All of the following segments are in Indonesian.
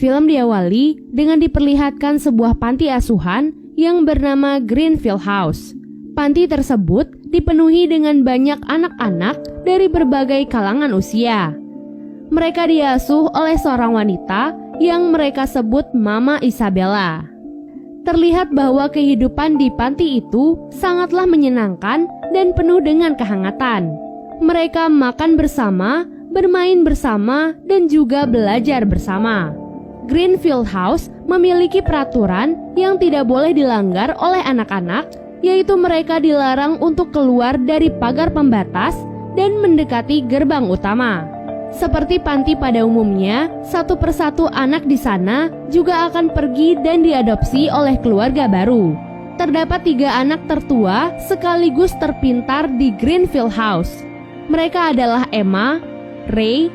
film diawali dengan diperlihatkan sebuah panti asuhan yang bernama Greenfield House. Panti tersebut dipenuhi dengan banyak anak-anak dari berbagai kalangan usia. Mereka diasuh oleh seorang wanita yang mereka sebut Mama Isabella. Terlihat bahwa kehidupan di panti itu sangatlah menyenangkan dan penuh dengan kehangatan. Mereka makan bersama, bermain bersama, dan juga belajar bersama. Greenfield House memiliki peraturan yang tidak boleh dilanggar oleh anak-anak, yaitu mereka dilarang untuk keluar dari pagar pembatas dan mendekati gerbang utama. Seperti panti pada umumnya, satu persatu anak di sana juga akan pergi dan diadopsi oleh keluarga baru. Terdapat 3 anak tertua sekaligus terpintar di Greenfield House. Mereka adalah Emma, Ray,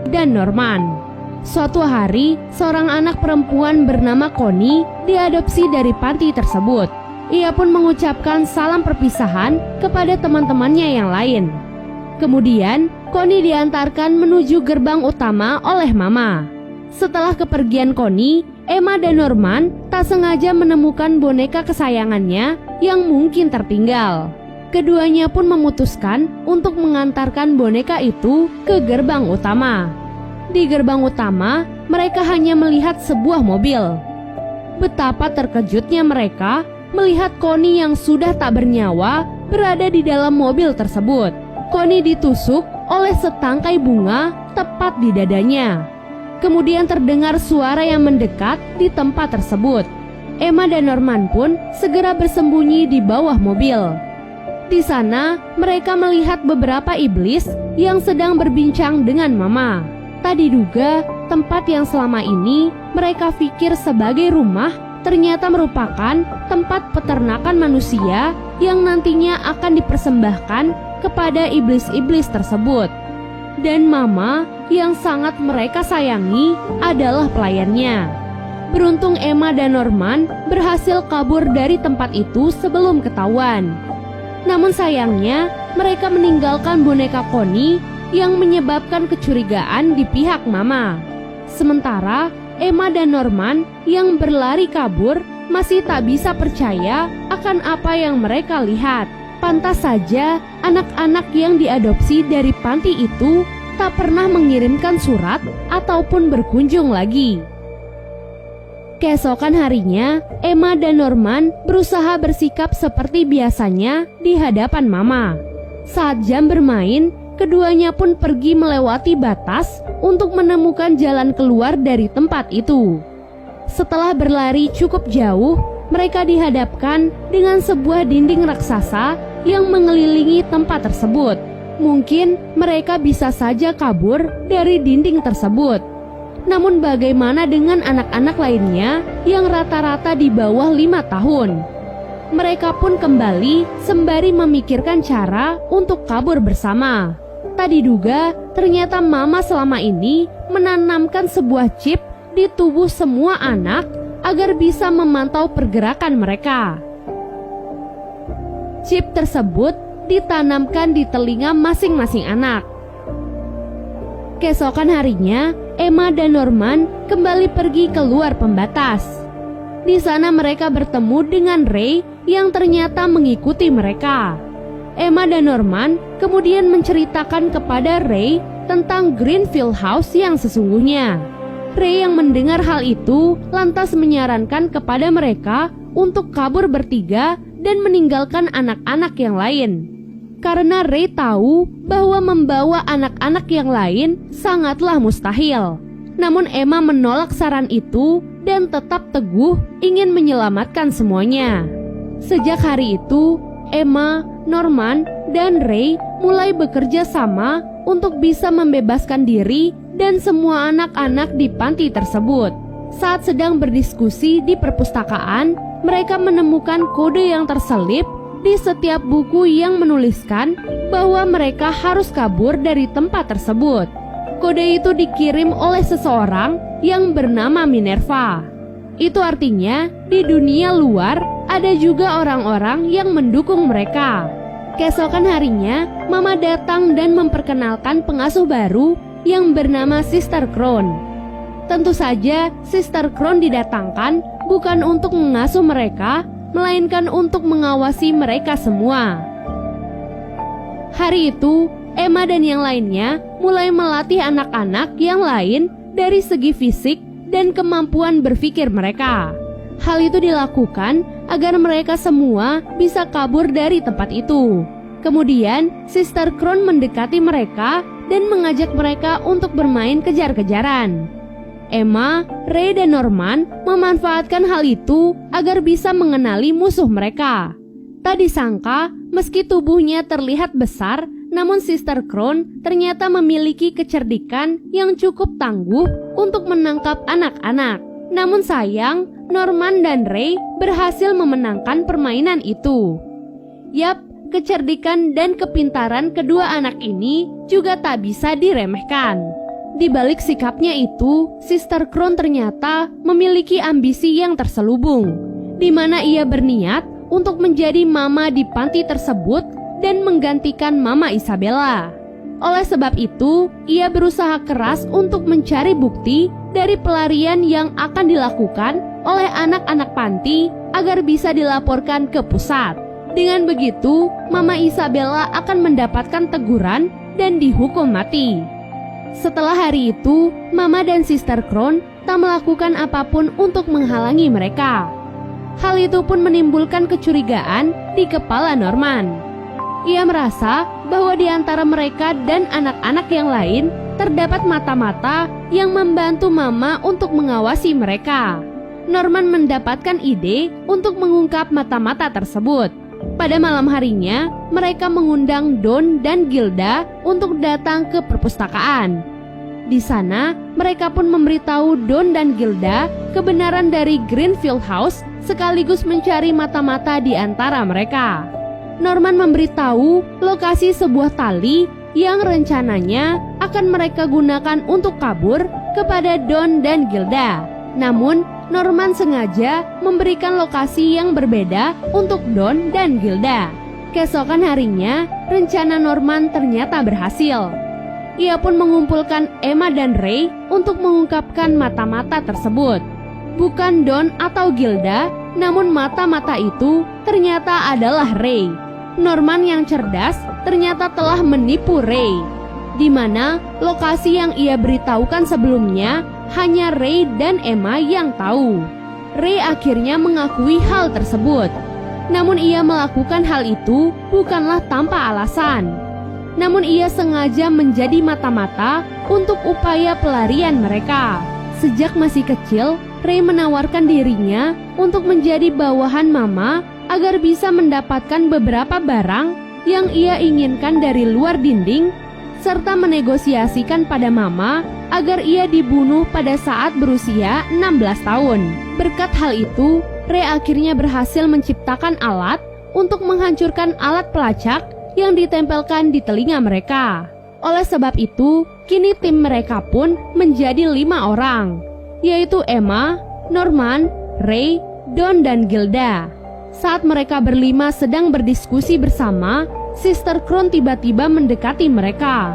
dan Norman. Suatu hari, seorang anak perempuan bernama Connie diadopsi dari panti tersebut. Ia pun mengucapkan salam perpisahan kepada teman-temannya yang lain. Kemudian, Connie diantarkan menuju gerbang utama oleh Mama. Setelah kepergian Connie, Emma dan Norman tak sengaja menemukan boneka kesayangannya yang mungkin tertinggal. Keduanya pun memutuskan untuk mengantarkan boneka itu ke gerbang utama. Di gerbang utama, mereka hanya melihat sebuah mobil. Betapa terkejutnya mereka melihat Connie yang sudah tak bernyawa berada di dalam mobil tersebut. Connie ditusuk oleh setangkai bunga tepat di dadanya. Kemudian terdengar suara yang mendekat di tempat tersebut. Emma dan Norman pun segera bersembunyi di bawah mobil. Di sana, mereka melihat beberapa iblis yang sedang berbincang dengan Mama. Tak diduga, tempat yang selama ini mereka pikir sebagai rumah ternyata merupakan tempat peternakan manusia yang nantinya akan dipersembahkan kepada iblis-iblis tersebut. Dan Mama yang sangat mereka sayangi adalah pelayannya. Beruntung Emma dan Norman berhasil kabur dari tempat itu sebelum ketahuan. Namun sayangnya, mereka meninggalkan boneka Connie yang menyebabkan kecurigaan di pihak Mama. Sementara Emma dan Norman yang berlari kabur masih tak bisa percaya akan apa yang mereka lihat. Pantas saja anak-anak yang diadopsi dari panti itu tak pernah mengirimkan surat ataupun berkunjung lagi. Keesokan harinya, Emma dan Norman berusaha bersikap seperti biasanya di hadapan Mama. Saat jam bermain, keduanya pun pergi melewati batas untuk menemukan jalan keluar dari tempat itu. Setelah berlari cukup jauh, mereka dihadapkan dengan sebuah dinding raksasa yang mengelilingi tempat tersebut. Mungkin mereka bisa saja kabur dari dinding tersebut. Namun bagaimana dengan anak-anak lainnya yang rata-rata di bawah 5 tahun? Mereka pun kembali sembari memikirkan cara untuk kabur bersama. Tak diduga, ternyata Mama selama ini menanamkan sebuah chip di tubuh semua anak agar bisa memantau pergerakan mereka. Chip tersebut ditanamkan di telinga masing-masing anak. Keesokan harinya, Emma dan Norman kembali pergi keluar pembatas. Di sana mereka bertemu dengan Ray yang ternyata mengikuti mereka. Emma dan Norman kemudian menceritakan kepada Ray tentang Greenfield House yang sesungguhnya. Ray yang mendengar hal itu lantas menyarankan kepada mereka untuk kabur bertiga dan meninggalkan anak-anak yang lain. Karena Ray tahu bahwa membawa anak-anak yang lain sangatlah mustahil. Namun Emma menolak saran itu dan tetap teguh ingin menyelamatkan semuanya. Sejak hari itu, Emma, Norman, dan Ray mulai bekerja sama untuk bisa membebaskan diri dan semua anak-anak di panti tersebut. Saat sedang berdiskusi di perpustakaan, mereka menemukan kode yang terselip di setiap buku yang menuliskan bahwa mereka harus kabur dari tempat tersebut. Kode itu dikirim oleh seseorang yang bernama Minerva. Itu artinya di dunia luar ada juga orang-orang yang mendukung mereka. Keesokan harinya, Mama datang dan memperkenalkan pengasuh baru yang bernama Sister Crown. Tentu saja, Sister Crown didatangkan bukan untuk mengasuh mereka, melainkan untuk mengawasi mereka semua. Hari itu, Emma dan yang lainnya mulai melatih anak-anak yang lain dari segi fisik dan kemampuan berpikir mereka. Hal itu dilakukan agar mereka semua bisa kabur dari tempat itu. Kemudian, Sister Crown mendekati mereka dan mengajak mereka untuk bermain kejar-kejaran. Emma, Ray, dan Norman memanfaatkan hal itu agar bisa mengenali musuh mereka. Tak disangka, meski tubuhnya terlihat besar, namun Sister Crown ternyata memiliki kecerdikan yang cukup tangguh untuk menangkap anak-anak. Namun sayang, Norman dan Ray berhasil memenangkan permainan itu. Yap, kecerdikan dan kepintaran kedua anak ini juga tak bisa diremehkan. Di balik sikapnya itu, Sister Crown ternyata memiliki ambisi yang terselubung, di mana ia berniat untuk menjadi mama di panti tersebut dan menggantikan Mama Isabella. Oleh sebab itu, ia berusaha keras untuk mencari bukti dari pelarian yang akan dilakukan oleh anak-anak panti agar bisa dilaporkan ke pusat. Dengan begitu, Mama Isabella akan mendapatkan teguran dan dihukum mati. Setelah hari itu, Mama dan Sister Crown tak melakukan apapun untuk menghalangi mereka. Hal itu pun menimbulkan kecurigaan di kepala Norman. Ia merasa bahwa di antara mereka dan anak-anak yang lain terdapat mata-mata yang membantu Mama untuk mengawasi mereka. Norman mendapatkan ide untuk mengungkap mata-mata tersebut. Pada malam harinya, mereka mengundang Don dan Gilda untuk datang ke perpustakaan. Di sana, mereka pun memberitahu Don dan Gilda kebenaran dari Greenfield House sekaligus mencari mata-mata di antara mereka. Norman memberitahu lokasi sebuah tali yang rencananya akan mereka gunakan untuk kabur kepada Don dan Gilda. Namun, Norman sengaja memberikan lokasi yang berbeda untuk Don dan Gilda. Keesokan harinya, rencana Norman ternyata berhasil. Ia pun mengumpulkan Emma dan Ray untuk mengungkapkan mata-mata tersebut. Bukan Don atau Gilda, namun mata-mata itu ternyata adalah Ray. Norman yang cerdas ternyata telah menipu Ray, di mana lokasi yang ia beritahukan sebelumnya hanya Ray dan Emma yang tahu. Ray akhirnya mengakui hal tersebut. Namun ia melakukan hal itu bukanlah tanpa alasan. Namun ia sengaja menjadi mata-mata untuk upaya pelarian mereka. Sejak masih kecil, Ray menawarkan dirinya untuk menjadi bawahan Mama agar bisa mendapatkan beberapa barang yang ia inginkan dari luar dinding, serta menegosiasikan pada Mama agar ia dibunuh pada saat berusia 16 tahun. Berkat hal itu, Ray akhirnya berhasil menciptakan alat untuk menghancurkan alat pelacak yang ditempelkan di telinga mereka. Oleh sebab itu, kini tim mereka pun menjadi 5 orang, yaitu Emma, Norman, Ray, Don, dan Gilda. Saat mereka berlima sedang berdiskusi bersama, Sister Crown tiba-tiba mendekati mereka.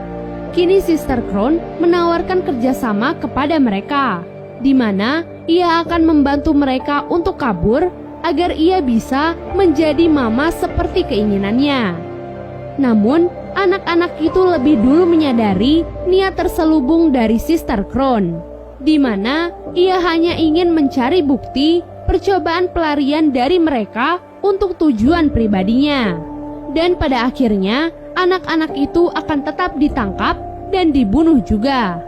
Kini Sister Crown menawarkan kerjasama kepada mereka, di mana ia akan membantu mereka untuk kabur agar ia bisa menjadi mama seperti keinginannya. Namun, anak-anak itu lebih dulu menyadari niat terselubung dari Sister Crown, di mana ia hanya ingin mencari bukti percobaan pelarian dari mereka untuk tujuan pribadinya. Dan pada akhirnya, anak-anak itu akan tetap ditangkap dan dibunuh juga.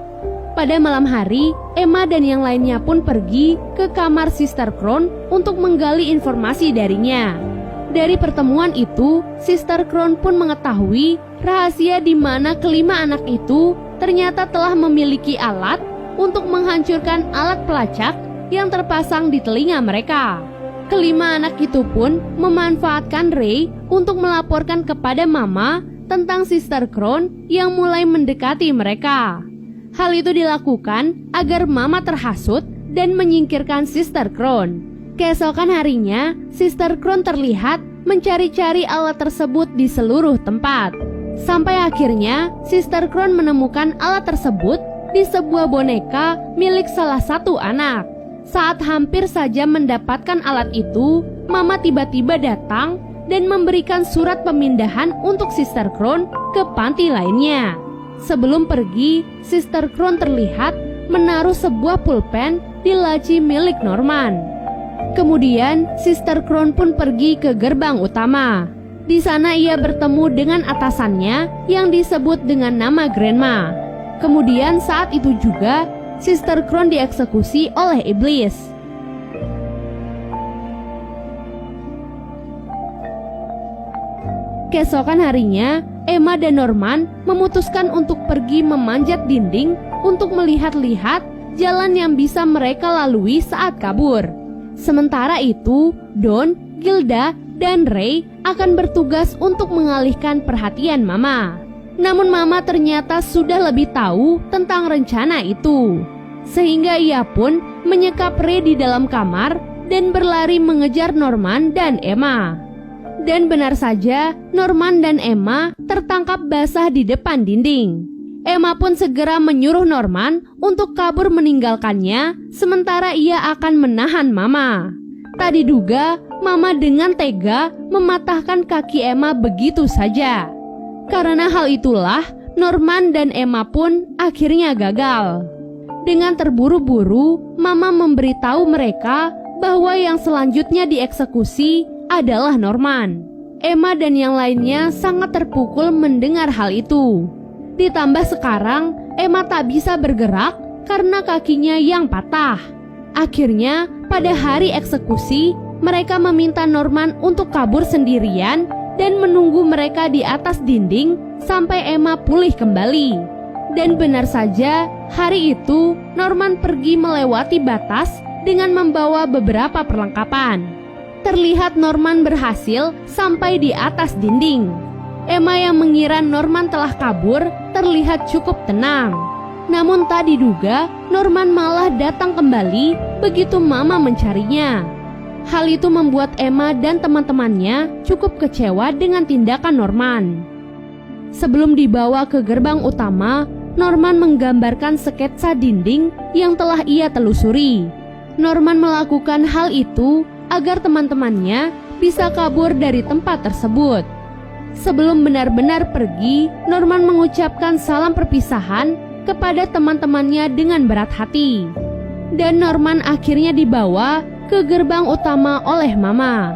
Pada malam hari, Emma dan yang lainnya pun pergi ke kamar Sister Crown untuk menggali informasi darinya. Dari pertemuan itu, Sister Crown pun mengetahui rahasia di mana kelima anak itu ternyata telah memiliki alat untuk menghancurkan alat pelacak yang terpasang di telinga mereka. Kelima anak itu pun memanfaatkan Ray untuk melaporkan kepada Mama tentang Sister Crown yang mulai mendekati mereka. Hal itu dilakukan agar Mama terhasut dan menyingkirkan Sister Crown. Keesokan harinya, Sister Crown terlihat mencari-cari alat tersebut di seluruh tempat. Sampai akhirnya, Sister Crown menemukan alat tersebut di sebuah boneka milik salah satu anak. Saat hampir saja mendapatkan alat itu, Mama tiba-tiba datang dan memberikan surat pemindahan untuk Sister Crown ke panti lainnya. Sebelum pergi, Sister Crown terlihat menaruh sebuah pulpen di laci milik Norman. Kemudian, Sister Crown pun pergi ke gerbang utama. Di sana ia bertemu dengan atasannya yang disebut dengan nama Grandma. Kemudian saat itu juga, Sister Crown dieksekusi oleh iblis. Keesokan harinya, Emma dan Norman memutuskan untuk pergi memanjat dinding untuk melihat-lihat jalan yang bisa mereka lalui saat kabur. Sementara itu, Don, Gilda, dan Ray akan bertugas untuk mengalihkan perhatian Mama. Namun Mama ternyata sudah lebih tahu tentang rencana itu. Sehingga ia pun menyekap Ray di dalam kamar dan berlari mengejar Norman dan Emma. Dan benar saja, Norman dan Emma tertangkap basah di depan dinding. Emma pun segera menyuruh Norman untuk kabur meninggalkannya, sementara ia akan menahan Mama. Tak diduga, Mama dengan tega mematahkan kaki Emma begitu saja. Karena hal itulah, Norman dan Emma pun akhirnya gagal. Dengan terburu-buru, Mama memberitahu mereka bahwa yang selanjutnya dieksekusi adalah Norman. Emma dan yang lainnya sangat terpukul mendengar hal itu. Ditambah sekarang, Emma tak bisa bergerak karena kakinya yang patah. Akhirnya, pada hari eksekusi, mereka meminta Norman untuk kabur sendirian dan menunggu mereka di atas dinding sampai Emma pulih kembali. Dan benar saja, hari itu Norman pergi melewati batas dengan membawa beberapa perlengkapan. Terlihat Norman berhasil sampai di atas dinding. Emma yang mengira Norman telah kabur terlihat cukup tenang. Namun tak diduga, Norman malah datang kembali begitu Mama mencarinya. Hal itu membuat Emma dan teman-temannya cukup kecewa dengan tindakan Norman. Sebelum dibawa ke gerbang utama, Norman menggambarkan sketsa dinding yang telah ia telusuri. Norman melakukan hal itu agar teman-temannya bisa kabur dari tempat tersebut. Sebelum benar-benar pergi, Norman mengucapkan salam perpisahan kepada teman-temannya dengan berat hati. Dan Norman akhirnya dibawa ke gerbang utama oleh Mama.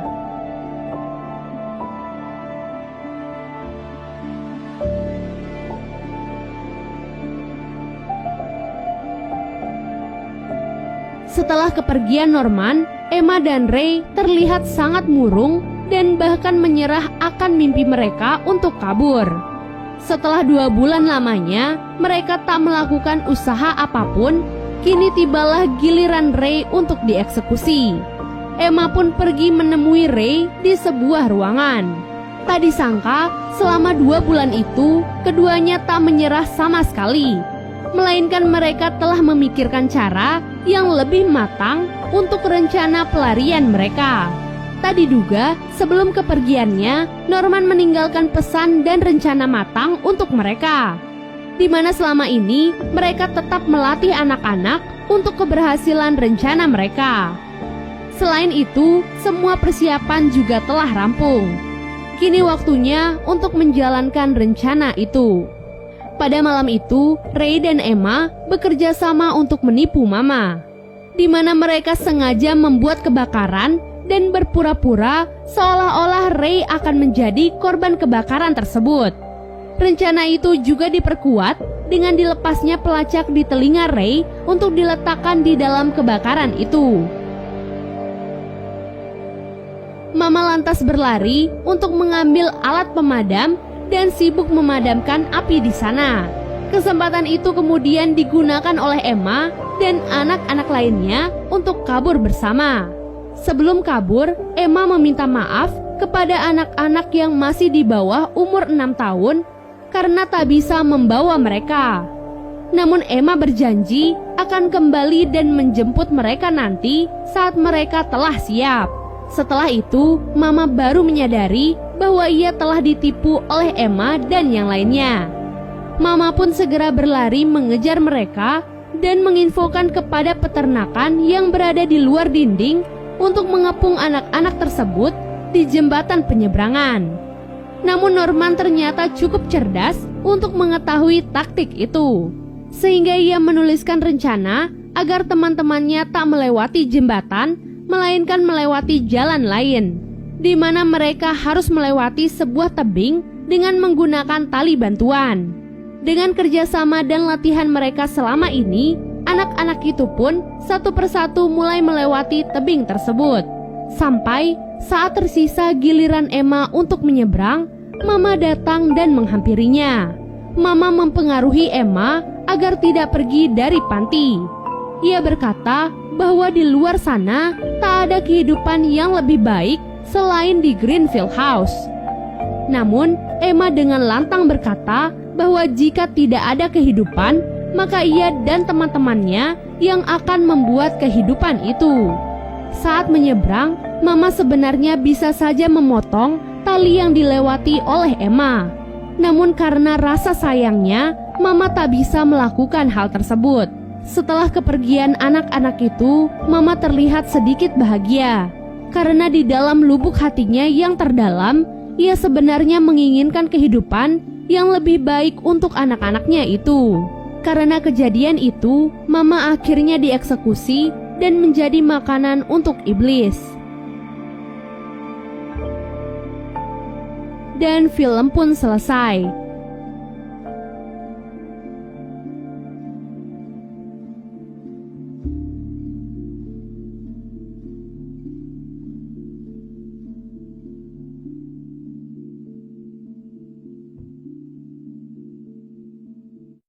Setelah kepergian Norman, Emma dan Ray terlihat sangat murung dan bahkan menyerah akan mimpi mereka untuk kabur. Setelah 2 bulan lamanya, mereka tak melakukan usaha apapun. Kini tibalah giliran Ray untuk dieksekusi. Emma pun pergi menemui Ray di sebuah ruangan. Tak disangka, selama 2 bulan itu, keduanya tak menyerah sama sekali. Melainkan mereka telah memikirkan cara yang lebih matang untuk rencana pelarian mereka. Tak diduga, sebelum kepergiannya, Norman meninggalkan pesan dan rencana matang untuk mereka, di mana selama ini mereka tetap melatih anak-anak untuk keberhasilan rencana mereka. Selain itu, semua persiapan juga telah rampung. Kini waktunya untuk menjalankan rencana itu. Pada malam itu, Ray dan Emma bekerja sama untuk menipu Mama, di mana mereka sengaja membuat kebakaran dan berpura-pura seolah-olah Ray akan menjadi korban kebakaran tersebut. Rencana itu juga diperkuat dengan dilepasnya pelacak di telinga Ray untuk diletakkan di dalam kebakaran itu. Mama lantas berlari untuk mengambil alat pemadam dan sibuk memadamkan api di sana. Kesempatan itu kemudian digunakan oleh Emma dan anak-anak lainnya untuk kabur bersama. Sebelum kabur, Emma meminta maaf kepada anak-anak yang masih di bawah umur 6 tahun karena tak bisa membawa mereka. Namun Emma berjanji akan kembali dan menjemput mereka nanti saat mereka telah siap. Setelah itu, Mama baru menyadari bahwa ia telah ditipu oleh Emma dan yang lainnya. Mama pun segera berlari mengejar mereka dan menginfokan kepada peternakan yang berada di luar dinding untuk mengepung anak-anak tersebut di jembatan penyeberangan. Namun Norman ternyata cukup cerdas untuk mengetahui taktik itu, sehingga ia menuliskan rencana agar teman-temannya tak melewati jembatan, melainkan melewati jalan lain, di mana mereka harus melewati sebuah tebing dengan menggunakan tali bantuan. Dengan kerjasama dan latihan mereka selama ini, anak-anak itu pun satu persatu mulai melewati tebing tersebut. Sampai saat tersisa giliran Emma untuk menyeberang, Mama datang dan menghampirinya. Mama mempengaruhi Emma agar tidak pergi dari panti. Ia berkata bahwa di luar sana tak ada kehidupan yang lebih baik selain di Greenfield House. Namun, Emma dengan lantang berkata bahwa jika tidak ada kehidupan, maka ia dan teman-temannya yang akan membuat kehidupan itu. Saat menyeberang, Mama sebenarnya bisa saja memotong tali yang dilewati oleh Emma. Namun karena rasa sayangnya, Mama tak bisa melakukan hal tersebut. Setelah kepergian anak-anak itu, Mama terlihat sedikit bahagia. Karena di dalam lubuk hatinya yang terdalam, ia sebenarnya menginginkan kehidupan yang lebih baik untuk anak-anaknya itu. Karena kejadian itu, Mama akhirnya dieksekusi dan menjadi makanan untuk iblis. Dan film pun selesai.